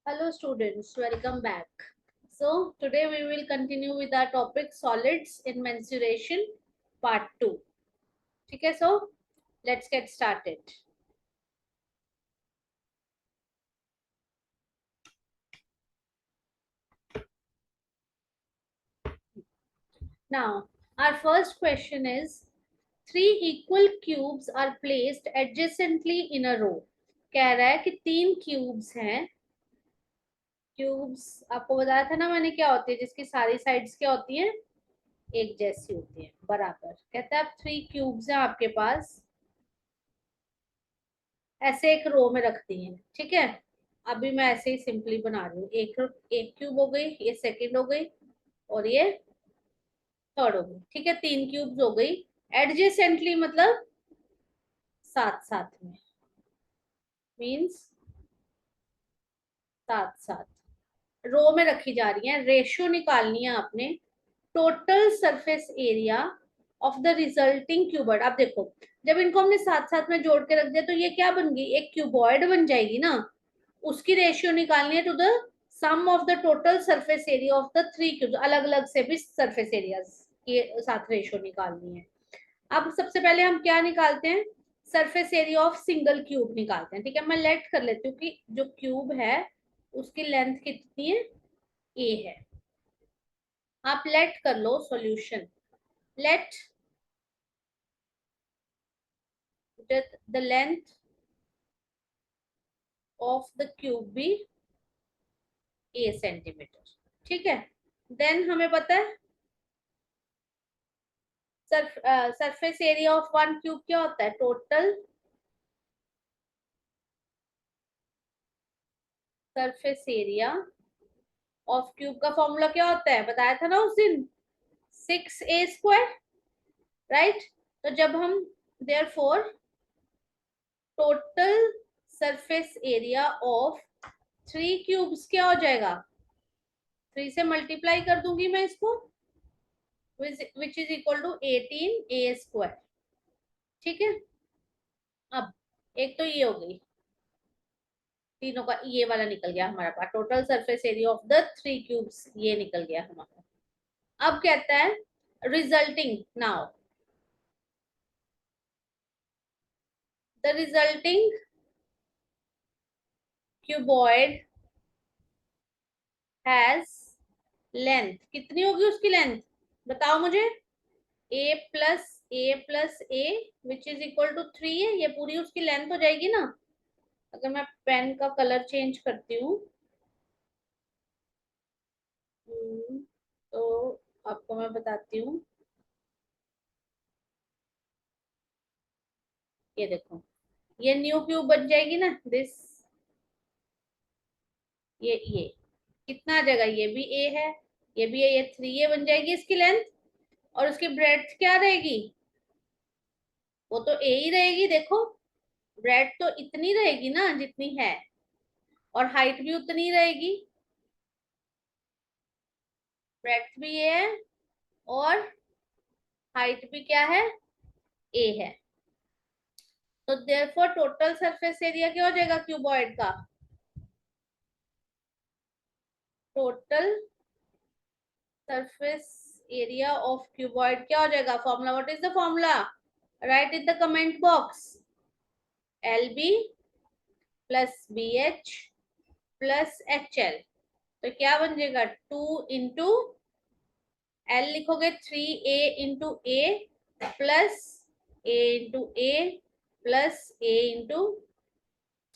Hello students, welcome back. So today we will continue with our topic solids in mensuration part 2. Okay, so let's get started. Now our first question is three equal cubes are placed adjacently in a row. कह रहा है कि तीन cubes हैं. Cubes आपको बताया था ना मैंने क्या होती है, जिसकी सारी साइड्स क्या होती हैं, एक जैसी होती है, बराबर. कहता है अब थ्री क्यूब्स हैं आपके पास, ऐसे एक रो में रखती हैं. ठीक है, अभी मैं ऐसे ही सिंपली बना रही हूँ. एक एक क्यूब हो गई, ये सेकंड हो गई, और ये थर्ड हो गई. ठीक है, तीन क्यूब्स हो गई. एडजेसेंटली मतलब साथ साथ में, मींस साथ साथ रो में रखी जा रही है. रेशियो निकालनी है आपने. Total surface area of the resulting cuboid. आप देखो, जब इनको हमने साथ साथ में जोड़ के रख दिया तो ये क्या बन गई, एक क्यूबॉइड बन जाएगी ना. उसकी रेशियो निकालनी है to the sum of the total surface area of the three cubes. अलग अलग से भी सरफेस एरियाज के साथ रेशियो निकालनी है. अब सबसे पहले हम क्या निकालते हैं, surface area of single cube निकालते हैं. ठीक है, मैं लेट कर लेती हूँ कि जो क्यूब है उसकी लेंथ कितनी है, ए है. आप लेट कर लो solution. Let the length of the cube be a centimetre. ठीक है, देन हमें पता है surface area of one cube क्या होता है, total surface area of cube का फॉर्मूला क्या होता है, बताया था ना उस दिन, 6a² राइट. तो जब हम therefore total surface area of three cubes क्या हो जाएगा, थ्री से मल्टीप्लाई कर दूंगी मैं इसको, विच इज इक्वल टू 18a². ठीक है, अब एक तो ये हो गई, तीनों का ये वाला निकल गया हमारे पास. Total surface area of the three cubes ये निकल गया हमारा. अब कहता है resulting, now the resulting cuboid has length. कितनी होगी उसकी लेंथ, बताओ मुझे. a+a+a which is equal to 3 है, ये पूरी उसकी लेंथ हो जाएगी ना. अगर मैं पेन का कलर चेंज करती हूँ तो आपको मैं बताती हूँ. ये देखो, ये न्यू क्यूब बन जाएगी ना, दिस, ये कितना आ जाएगा, ये भी ए है, ये भी है, ये 3a बन जाएगी इसकी लेंथ. और उसकी ब्रेड्थ क्या रहेगी, वो तो ए ही रहेगी. देखो, ब्रेड तो इतनी रहेगी ना जितनी है, और हाइट भी उतनी रहेगी. ब्रेड्थ भी ये है, और हाइट भी क्या है, ए है. तो देयरफॉर टोटल सरफेस एरिया क्या हो जाएगा क्यूबॉइड का, total surface area of cuboid क्या हो जाएगा, formula, what is the formula, right in the comment box. LB plus BH plus HL. तो क्या बन जाएगा, 2 इंटू एल लिखोगे, 3a into a plus a into a plus a into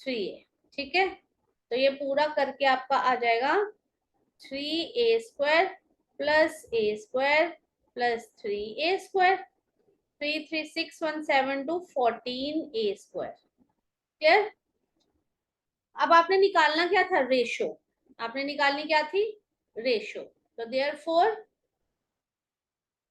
3a. ठीक है, तो ये पूरा करके आपका आ जाएगा 3a² +a² +3a². 3 3 6 1 7 2 14a². Clear. अब आपने निकालना क्या था, रेशो. आपने निकालनी क्या थी, रेशो. तो देयरफॉर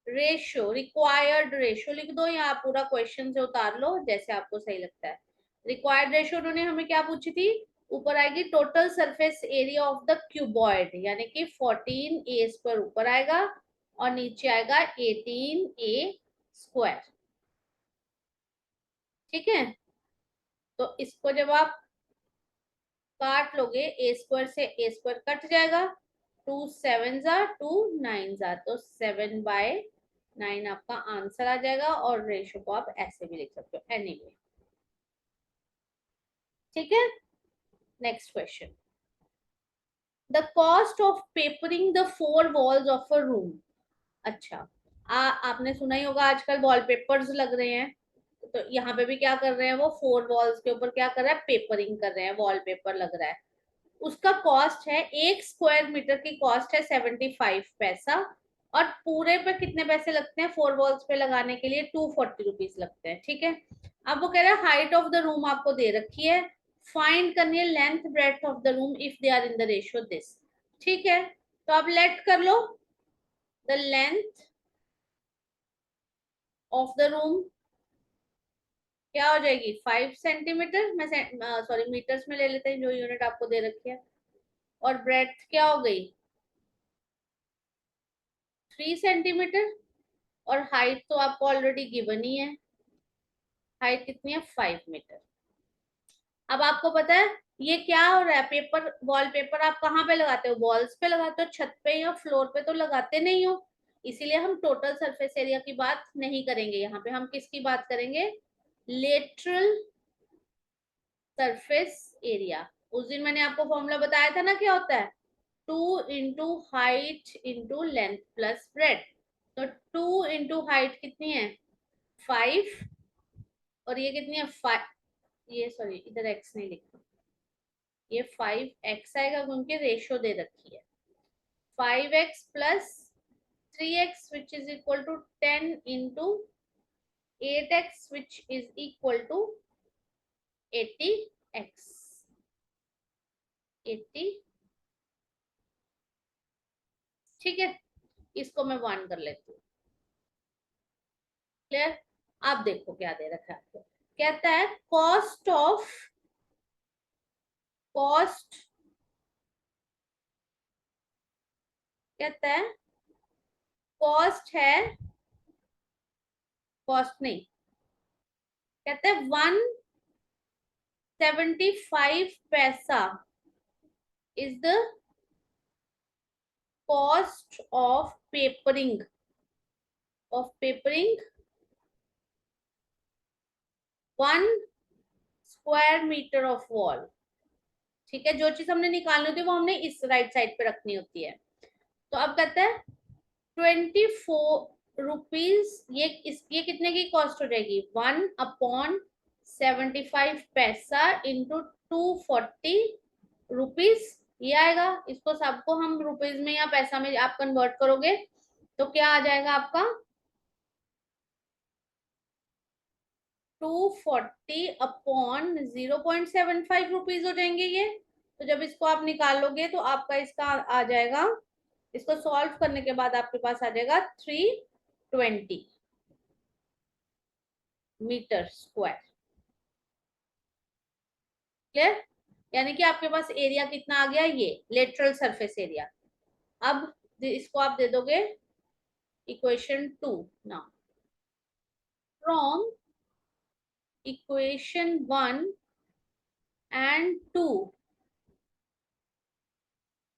रेशो, रिक्वायर्ड रेशो लिख दो, या आप पूरा क्वेश्चन से उतार लो जैसे आपको सही लगता है. रिक्वायर्ड रेशो उन्होंने हमें क्या पूछी थी, ऊपर आएगी total surface area of the cuboid, यानी कि 14a² ऊपर आएगा और नीचे आएगा 18a². ठीक है, तो इसको जब आप काट लोगे, ए स्क्वायर से ए स्क्वायर कट जाएगा, 2 7 जा 2 9 जा, तो 7/9 आपका आंसर आ जाएगा। और रेशो को आप ऐसे भी लिख सकते हो एनीवे। ठीक है, next question. The cost of papering the 4 walls of a room. अच्छा, आपने सुना ही होगा आजकल वॉलपेपर्स लग रहे हैं, तो यहाँ पे भी क्या कर रहे हैं, वो 4 वॉल्स के ऊपर क्या कर रहा है, पेपरिंग कर रहे हैं, वॉलपेपर लग रहा है। उसका कॉस्ट है, 1 स्क्वायर मीटर की कॉस्ट है 75 पैसा। और पूरे पे कितने पैसे लगते हैं 4 वॉल्स पे लगाने के लिए, 240 रुपीज लगते हैं। ठीक है, अब वो कह रहा है हाइट ऑफ द रूम आपको दे रखी है, फाइंड करनी है length breadth of the room if they are in the ratio this. ठीक है, तो आप लेट कर लो, the length of the room क्या हो जाएगी, 5 सेंटीमीटर, मैं सॉरी मीटर्स में ले लेते हैं जो यूनिट आपको दे रखी है। और ब्रेड्थ क्या हो गई, 3 सेंटीमीटर। और हाइट तो आपको ऑलरेडी गिवन ही है, हाइट कितनी है, 5 मीटर। अब आपको पता है ये क्या हो रहा है, पेपर वॉलपेपर आप कहाँ पे लगाते हो, वॉल्स पे लगाते हो, छत पे या फ्लोर पे तो लगाते नहीं हो। इसीलिए हम टोटल सरफेस एरिया की बात नहीं करेंगे, यहाँ पे हम किसकी बात करेंगे, लेटरल सरफेस एरिया। उस दिन मैंने आपको फॉर्मूला बताया था ना, क्या होता है, 2 × हाइट × लेंथ + ब्रेड। तो 2 × हाइट कितनी है, 5, और ये कितनी है, 5, ये सॉरी इधर x नहीं लिखा, ये 5x आएगा क्योंकि रेशियो दे रखी है, 5x + 3x which is equal to 10 × 8x which is equal to 80x, 80। ठीक है, इसको मैं 1 कर लेती हूँ। क्लियर, आप देखो क्या दे रखा है आपको, कहता है कॉस्ट, कहता है कॉस्ट है, कॉस्ट नहीं, कहते हैं 175 पैसा is the cost of papering 1 square metre of wall. ठीक है, जो चीज हमने निकालनी होती है वो हमने इस राइट साइड पे रखनी होती है। तो अब कहते हैं 24 रुपीज, ये कितने की कॉस्ट हो जाएगी, 1/75 पैसा इंटू 240 रुपीज, ये आएगा। इसको सबको हम रुपीज में या पैसा में आप कन्वर्ट करोगे तो क्या आ जाएगा आपका, 240/0.75 रुपीज हो जाएंगे ये। तो जब इसको आप निकालोगे तो आपका इसका आ जाएगा, इसको सॉल्व करने के बाद आपके पास आ जाएगा 320 मीटर स्क्वायर। क्लियर, यानी कि आपके पास एरिया कितना आ गया, ये लेटरल सरफेस एरिया। अब इसको आप दे दोगे equation 2 now, from equation 1 and 2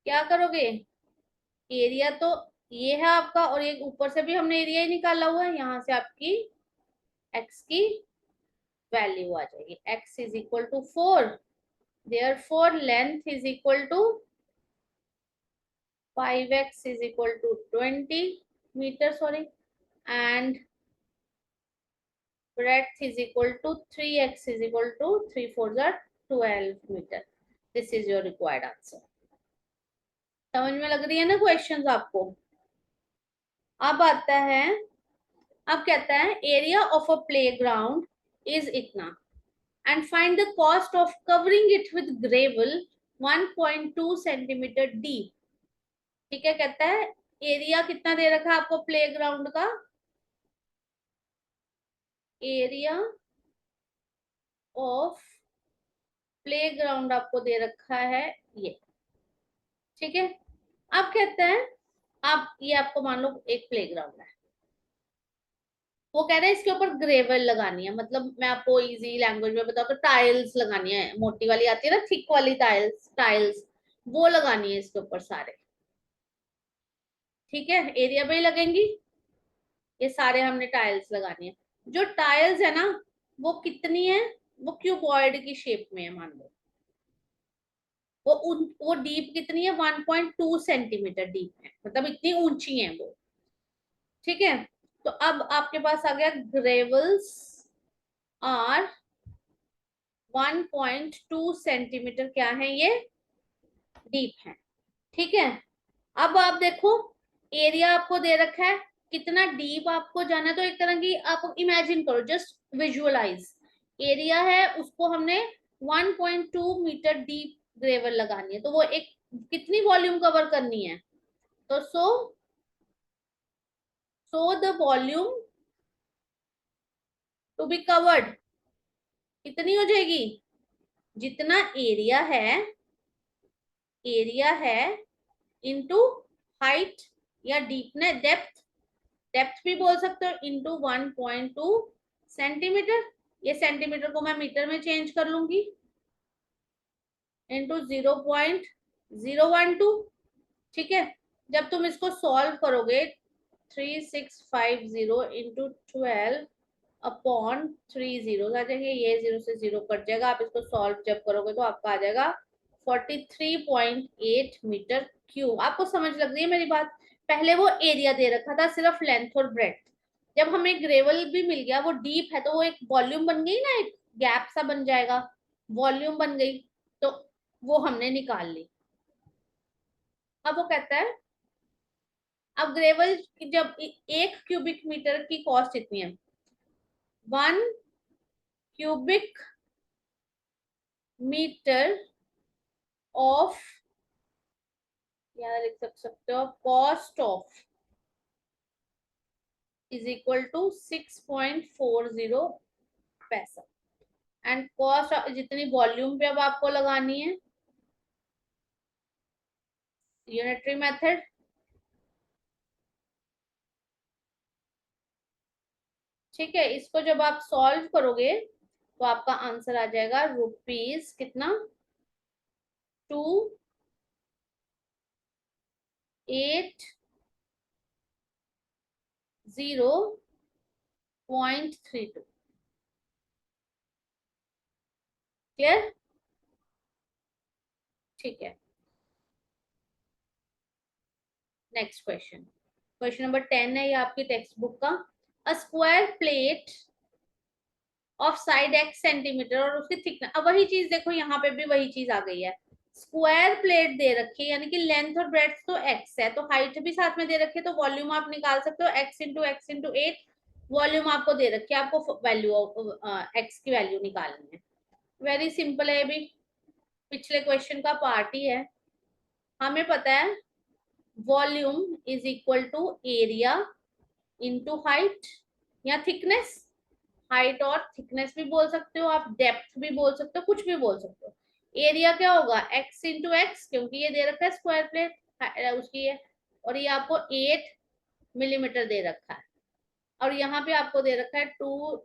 क्या करोगे, एरिया तो ये है आपका, और एक ऊपर से भी हमने एरिया ही निकाला हुआ है, यहाँ से आपकी x की वैल्यू आ जाएगी, x is equal to 4, therefore length is equal to 5x is equal to 20 meter, sorry, and breadth is equal to 3x is equal to 3 4 are 12 meter. This is your required answer. समझ में लग रही है ना questions आपको। अब आता है, अब कहता है area of a playground is इतना, and find the cost of covering it with gravel 1.2 centimetre deep. ठीक है, कहता है एरिया कितना दे रखा है आपको प्लेग्राउंड का, एरिया ऑफ प्लेग्राउंड आपको दे रखा है ये। ठीक है, अब कहते हैं आप ये आपको मान लो एक प्लेग्राउंड है, वो कह रहे हैं इसके ऊपर ग्रेवल लगानी है, मतलब मैं आपको इजी लैंग्वेज में बताऊं तो टाइल्स लगानी है, मोटी वाली आती है ना, थिक वाली टाइल्स, टाइल्स वो लगानी है इसके ऊपर सारे। ठीक है, एरिया पे ही लगेंगी ये सारे, हमने टाइल्स लगानी है। जो टाइल्स है ना वो कितनी है, वो क्यूबॉइड की शेप में है मान लो। वो डीप कितनी है, 1.2 सेंटीमीटर डीप है, मतलब इतनी ऊंची है वो। ठीक है, तो अब आपके पास आ गया ग्रेवल्स आर 1.2 सेंटीमीटर क्या है ये, डीप है। ठीक है, अब आप देखो एरिया आपको दे रखा है, कितना डीप आपको जाना है, तो एक तरह की आप इमेजिन करो, जस्ट विजुअलाइज। एरिया है उसको हमने 1.2 मीटर डीप ग्रेवल लगानी है, तो वो एक कितनी वॉल्यूम कवर करनी है, तो so the volume to be covered कितनी हो जाएगी, जितना एरिया है इनटू हाइट या डीपनेस, डेप्थ भी बोल सकते हो, इंटू 1.2 सेंटीमीटर। ये सेंटीमीटर को मैं मीटर में चेंज कर लूंगी, इंटू 0.012। ठीक है, जब तुम इसको सॉल्व करोगे 3650 इंटू 12 अपॉन 3 जीरो आ जाएंगे, ये जीरो से जीरो कट जाएगा, आप इसको सॉल्व जब करोगे तो आपका आ जाएगा 43.8 मीटर क्यूब। आपको समझ लग रही है मेरी बात। पहले वो एरिया दे रखा था सिर्फ लेंथ और ब्रेथ, जब हमें ग्रेवल भी मिल गया, वो डीप है तो वो एक वॉल्यूम बन गई ना, एक गैप सा बन जाएगा, वॉल्यूम बन गई, तो वो हमने निकाल ली। अब वो कहता है, अब ग्रेवल जब 1 क्यूबिक मीटर की कॉस्ट इतनी है, 1 क्यूबिक मीटर ऑफ, या लिख सकते हो cost of is equal to 6.40 पैसा, एंड कॉस्ट जितनी वॉल्यूम पे अब आपको लगानी है, यूनिटरी मेथड। ठीक है, इसको जब आप सॉल्व करोगे तो आपका आंसर आ जाएगा रुपीज कितना, 2880.32। क्लियर? ठीक है, नेक्स्ट क्वेश्चन, क्वेश्चन नंबर 10 है ये आपकी टेक्स्ट बुक का। A square plate of side x centimetre और उसकी थिकनेस, अब वही चीज देखो यहाँ पे भी वही चीज आ गई है, स्क्वायर प्लेट दे रखी है, यानी कि लेंथ और ब्रेड्थ तो एक्स है, तो हाइट भी साथ में दे रखी है, तो वॉल्यूम आप निकाल सकते हो x इंटू 8, वॉल्यूम आपको दे रखी है, आपको वैल्यू एक्स की वैल्यू निकालनी है। वेरी सिंपल है, भी पिछले क्वेश्चन का पार्ट ही है। हमें पता है volume is equal to area into height या थिकनेस, हाइट और थिकनेस भी बोल सकते हो आप, डेप्थ भी बोल सकते हो, कुछ भी बोल सकते हो। एरिया क्या होगा, x इंटू एक्स, क्योंकि ये दे रखा है स्क्वायर प्लेट उसकी है, और ये आपको 8 मिलीमीटर दे रखा है, और यहाँ पे आपको दे रखा है 2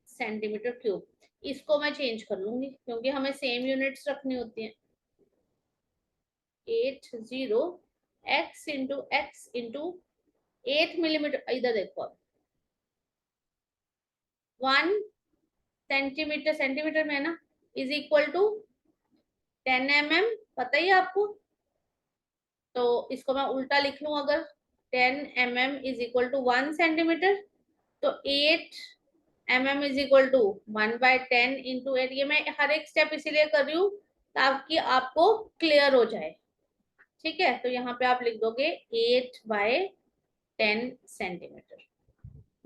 सेंटीमीटर क्यूब। इसको मैं चेंज कर लूंगी क्योंकि हमें सेम यूनिट्स रखनी होती है। 80 x इंटू 8 मिलीमीटर, इधर देखो, 1 सेंटीमीटर, सेंटीमीटर में है ना, इज इक्वल टू 10 mm, पता ही है आपको, तो इसको मैं उल्टा लिख लूं अगर, 10 mm is equal to 1 centimetre, तो 8 mm is equal to 1/10 into 8। ये मैं हर एक स्टेप इसीलिए कर रही हूँ ताकि आपको क्लियर हो जाए। ठीक है, तो यहाँ पे आप लिख दोगे 8/10 centimetre.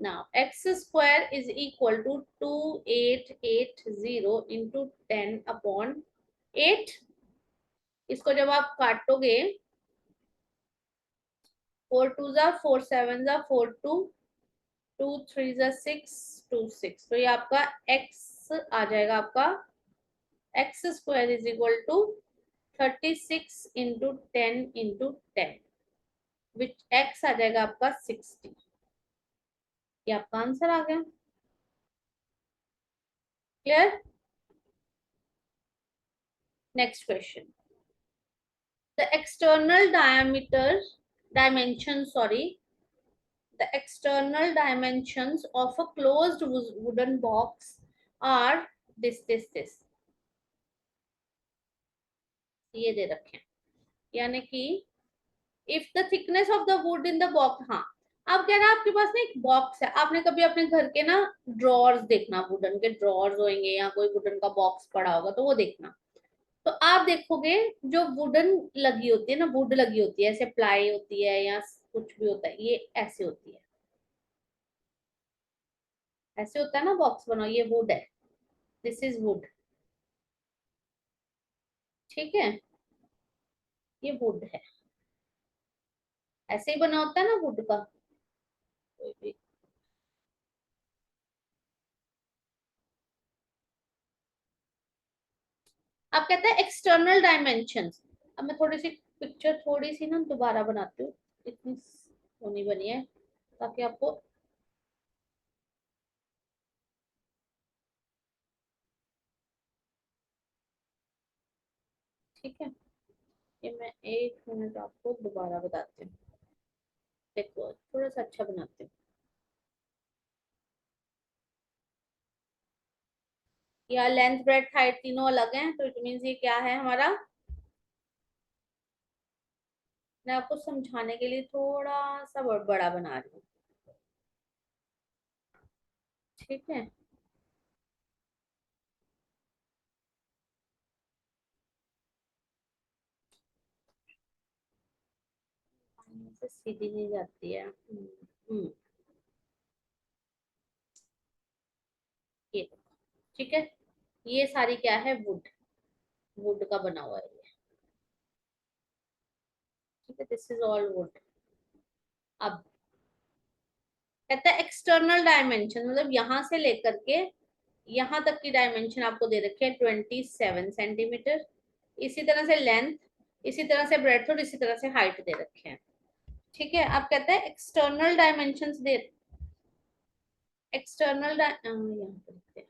Now x square is equal to 2880 into 10/8। इसको जब आप काटोगे, 4 2 जा 4 7 जा 4 2, 2 3 जा 6 2 6, तो ये आपका x आ जाएगा, आपका x square is equal to 36 into 10 into 10, which x आ जाएगा आपका 60। ये आपका आंसर आ गया। Clear? Next question. The external dimensions of a closed wooden box are this. ये दे रखे हैं, यानी कि if the thickness of the would in the box, हाँ आप कह रहे हैं आपके पास ना एक बॉक्स है, आपने कभी अपने घर के ना ड्रॉर्स देखना, वुडन के ड्रॉर्स होंगे या कोई वुडन का बॉक्स पड़ा होगा तो वो देखना। तो आप देखोगे जो वुडन लगी होती है ना, वुड लगी होती है, ऐसे प्लाई होती है या कुछ भी होता है, ये ऐसे होती है, ऐसे होता है ना बॉक्स बना, ये वुड है, दिस इज वुड। ठीक है, ये वुड है, ऐसे ही बना होता है ना वुड का कोई भी। अब कहते हैं एक्सटर्नल डायमेंशंस। अब मैं थोड़ी सी पिक्चर थोड़ी सी ना दोबारा बनाती हूँ, इतनी सोनी बनी है ताकि आपको। ठीक है, ये मैं 1 मिनट आपको दोबारा बताती हूँ। देखो थोड़ा सा अच्छा बनाती हूँ। या लेंथ ब्रेड्थ हाइट तीनों अलग हैं, तो इट मीन्स ये क्या है हमारा। मैं आपको समझाने के लिए थोड़ा सा बड़ा बना रही हूँ। ठीक है, पानी से सीधी नहीं जाती है। ये देखो, ठीक है, ये सारी क्या है, वुड, वुड का बना हुआ है ये। ठीक है, दिस इज ऑल वुड। अब कहता है एक्सटर्नल डायमेंशन, मतलब यहां से लेकर के यहाँ तक की डायमेंशन आपको दे रखी है 27 सेंटीमीटर। इसी तरह से लेंथ, इसी तरह से ब्रेड्थ और इसी तरह से हाइट दे रखे हैं। ठीक है, आप कहते हैं एक्सटर्नल डायमेंशन दे, एक्सटर्नल यहाँ पे लिखते हैं,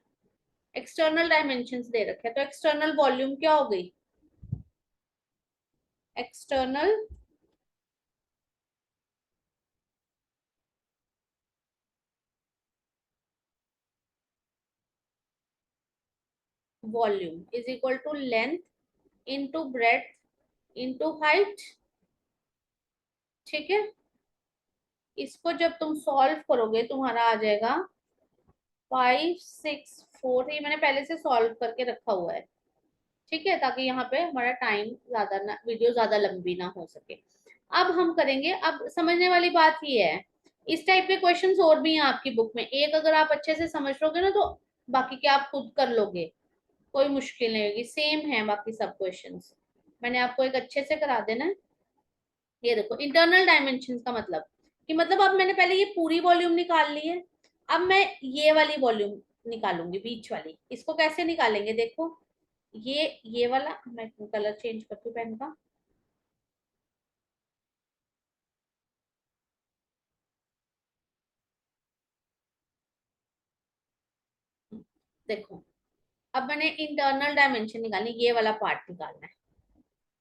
एक्सटर्नल डायमेंशन दे रखे हैं, तो एक्सटर्नल वॉल्यूम क्या हो गई, external volume is equal to length into breadth into height. ठीक है, इसको जब तुम सॉल्व करोगे तुम्हारा आ जाएगा 564, ये मैंने पहले से सॉल्व करके रखा हुआ है। ठीक है, ताकि यहाँ पे हमारा टाइम ज्यादा ना, वीडियो ज्यादा लंबी ना हो सके। अब हम करेंगे, अब समझने वाली बात ये है, इस टाइप के क्वेश्चंस और भी हैं आपकी बुक में, एक अगर आप अच्छे से समझ लोगे ना तो बाकी के आप खुद कर लोगे, कोई मुश्किल नहीं होगी, सेम है बाकी सब क्वेश्चंस। मैंने आपको एक अच्छे से करा देना है। ये देखो इंटरनल डायमेंशन का मतलब, कि मतलब अब मैंने पहले ये पूरी वॉल्यूम निकाल ली है, अब मैं ये वाली वॉल्यूम निकालूंगी, बीच वाली। इसको कैसे निकालेंगे, देखो ये वाला, मैं कलर चेंज करती हूँ पेन का। देखो अब मैंने इंटरनल डायमेंशन निकालनी, ये वाला पार्ट निकालना है।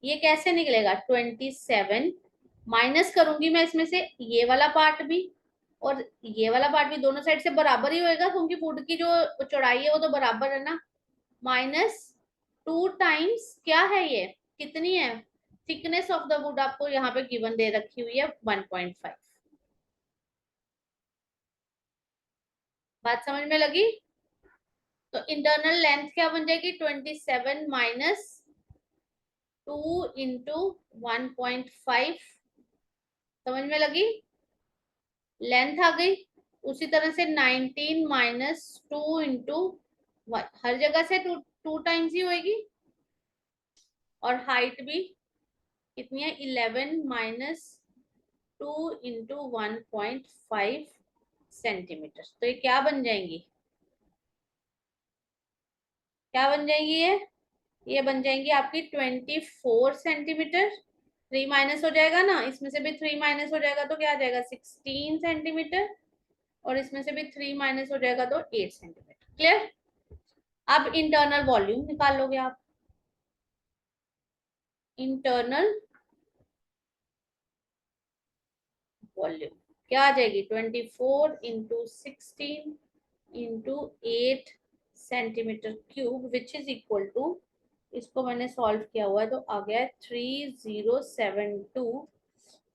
ये कैसे निकलेगा, 27 माइनस करूंगी मैं इसमें से ये वाला पार्ट भी और ये वाला पार्ट भी, दोनों साइड से बराबर ही होएगा क्योंकि वुड की जो चौड़ाई है वो तो बराबर है ना। माइनस 2 टाइम्स क्या है ये, कितनी है, थिकनेस ऑफ द वुड आपको यहाँ पे गिवन दे रखी हुई है 1.5। बात समझ में लगी? तो इंटरनल लेंथ क्या बन जाएगी, 27 माइनस 2 इंटू 1.5। समझ में लगी? लेंथ आ गई। उसी तरह से 19 माइनस 2 इंटू, हर जगह से टू टू टाइम्स ही होगी। और हाइट भी कितनी है, 11 माइनस 2 इंटू 1.5 सेंटीमीटर। तो ये क्या बन जाएंगी, क्या बन जाएंगी ये बन जाएंगी आपकी 24 सेंटीमीटर। 3 माइनस हो जाएगा ना, इसमें से भी 3 माइनस हो जाएगा तो क्या आ जाएगा, 16 सेंटीमीटर। और इसमें से भी 3 माइनस हो जाएगा तो 8 सेंटीमीटर। क्लियर? अब इंटरनल वॉल्यूम निकाल लोगे आप। इंटरनल वॉल्यूम क्या आ जाएगी? 24 into 16 into 8 centimetre cube which is equal to, इसको मैंने सॉल्व किया हुआ है तो आ गया है 3072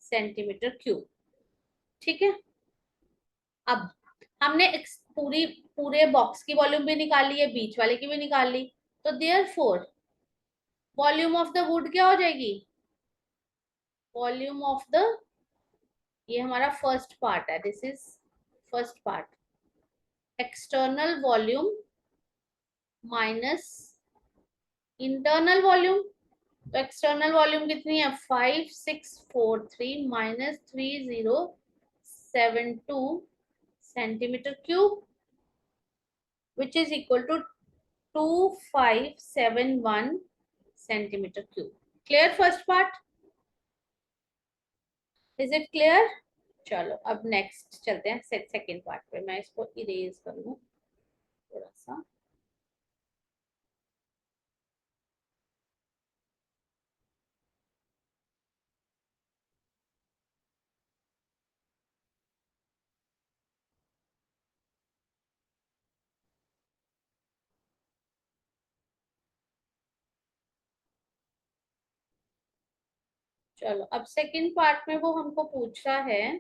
सेंटीमीटर क्यूब। ठीक है, अब हमने पूरी पूरे बॉक्स की वॉल्यूम भी निकाल ली है, बीच वाले की भी निकाल ली, तो therefore volume of the wood क्या हो जाएगी? वॉल्यूम ऑफ द, ये हमारा फर्स्ट पार्ट है, this is first part, external volume minus internal volume. तो एक्सटर्नल वॉल्यूम कितनी है? 5643 minus 3072 centimetre cube which is equal to 2571 centimetre cube. Clear first part? Is it clear? चलो अब next चलते हैं सेकेंड पार्ट पे। मैं इसको इरेज कर लूं थोड़ा सा। चलो अब सेकंड पार्ट में वो हमको पूछ रहा है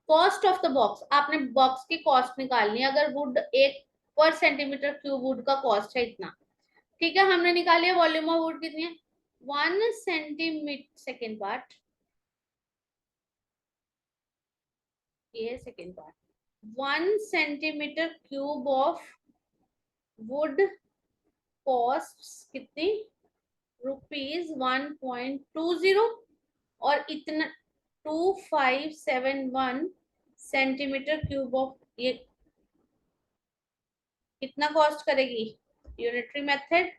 कॉस्ट ऑफ द बॉक्स। आपने बॉक्स की कॉस्ट निकालनी है। अगर वुड एक पर सेंटीमीटर क्यूब वुड का कॉस्ट है इतना, ठीक है, हमने निकाली है। वॉल्यूम ऑफ वुड कितनी है? 1 सेंटीमीटर, सेकेंड पार्ट, ये second part, 1 centimetre cube of would cost कितनी? ₹1.20। और इतना 2571 सेंटीमीटर क्यूब ऑफ, ये कितना कॉस्ट करेगी? यूनिटरी मेथड,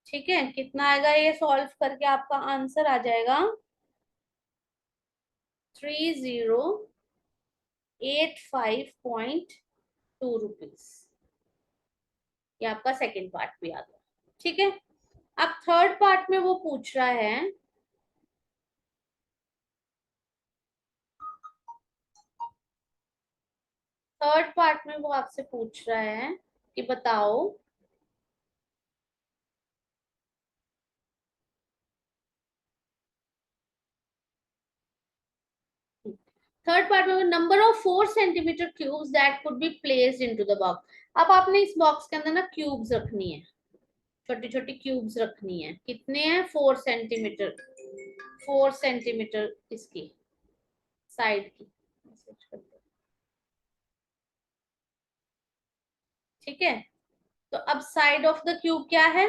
ठीक है, कितना आएगा? ये सॉल्व करके आपका आंसर आ जाएगा 3085.2 रुपीज। ये आपका सेकेंड पार्ट भी आ गया। ठीक है, अब थर्ड पार्ट में वो पूछ रहा है थर्ड पार्ट में वो आपसे पूछ रहा है कि बताओ थर्ड पार्ट में number of 4 centimetre cubes that could be placed into the box. अब आपने इस बॉक्स के अंदर ना क्यूब्स रखनी है, छोटी छोटी क्यूब्स रखनी है। कितने हैं? 4 सेंटीमीटर, 4 सेंटीमीटर इसकी साइड की। ठीक है, तो अब साइड ऑफ द क्यूब क्या है?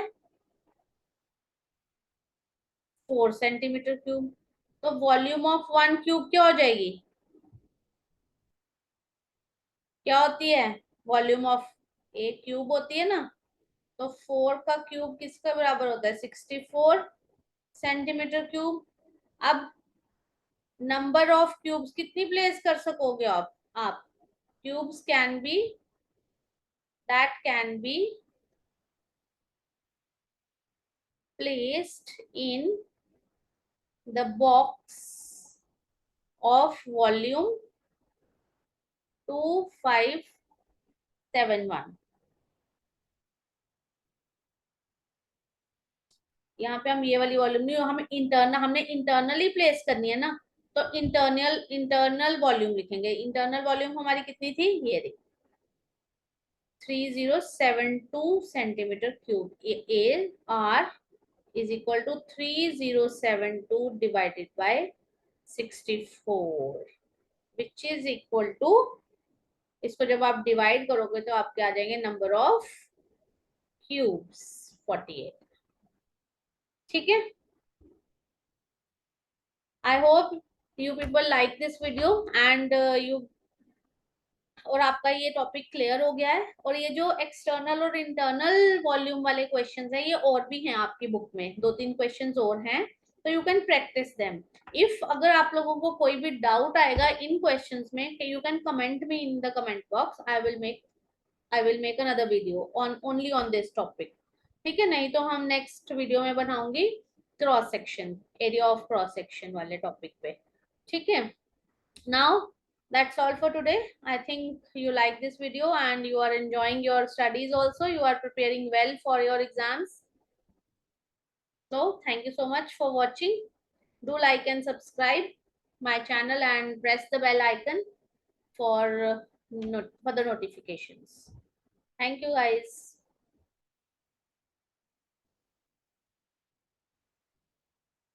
4 सेंटीमीटर क्यूब। तो वॉल्यूम ऑफ वन क्यूब क्या हो जाएगी? क्या होती है वॉल्यूम ऑफ एक क्यूब? होती है ना। तो 4 का क्यूब किसका बराबर होता है? 64 सेंटीमीटर क्यूब। अब नंबर ऑफ क्यूब्स कितनी प्लेस कर सकोगे आप cubes can be, that can be placed in the box of volume 2571। यहाँ पे हम ये वाली वॉल्यूम नहीं, हम इंटरनल, हमने इंटरनली प्लेस करनी है ना, तो इंटरनल वॉल्यूम लिखेंगे। इंटरनल वॉल्यूम हमारी कितनी थी? ये देखिए 3072 centimetre cube. A R is equal to 3072 divided by 64 which is equal to, इसको जब आप डिवाइड करोगे तो आपके आ जाएंगे नंबर ऑफ क्यूब्स 48। ठीक है, I hope you people like this video and you और आपका ये टॉपिक क्लियर हो गया है। और ये जो एक्सटर्नल और इंटरनल वॉल्यूम वाले क्वेश्चंस हैं, ये और भी हैं आपकी बुक में, 2-3 क्वेश्चंस और हैं, तो you can practice them. If अगर आप लोगों को कोई भी डाउट आएगा इन क्वेश्चंस में, you can comment me in the comment box. I will make another video on only on this topic. ठीक है, नहीं तो हम नेक्स्ट वीडियो में बनाऊंगी cross section, area of cross section वाले टॉपिक पे। ठीक है, now that's all for today. I think you like this video and you are enjoying your studies also, you are preparing well for your exams. So thank you so much for watching. Do like and subscribe my channel and press the bell icon for for the notifications. Thank you guys.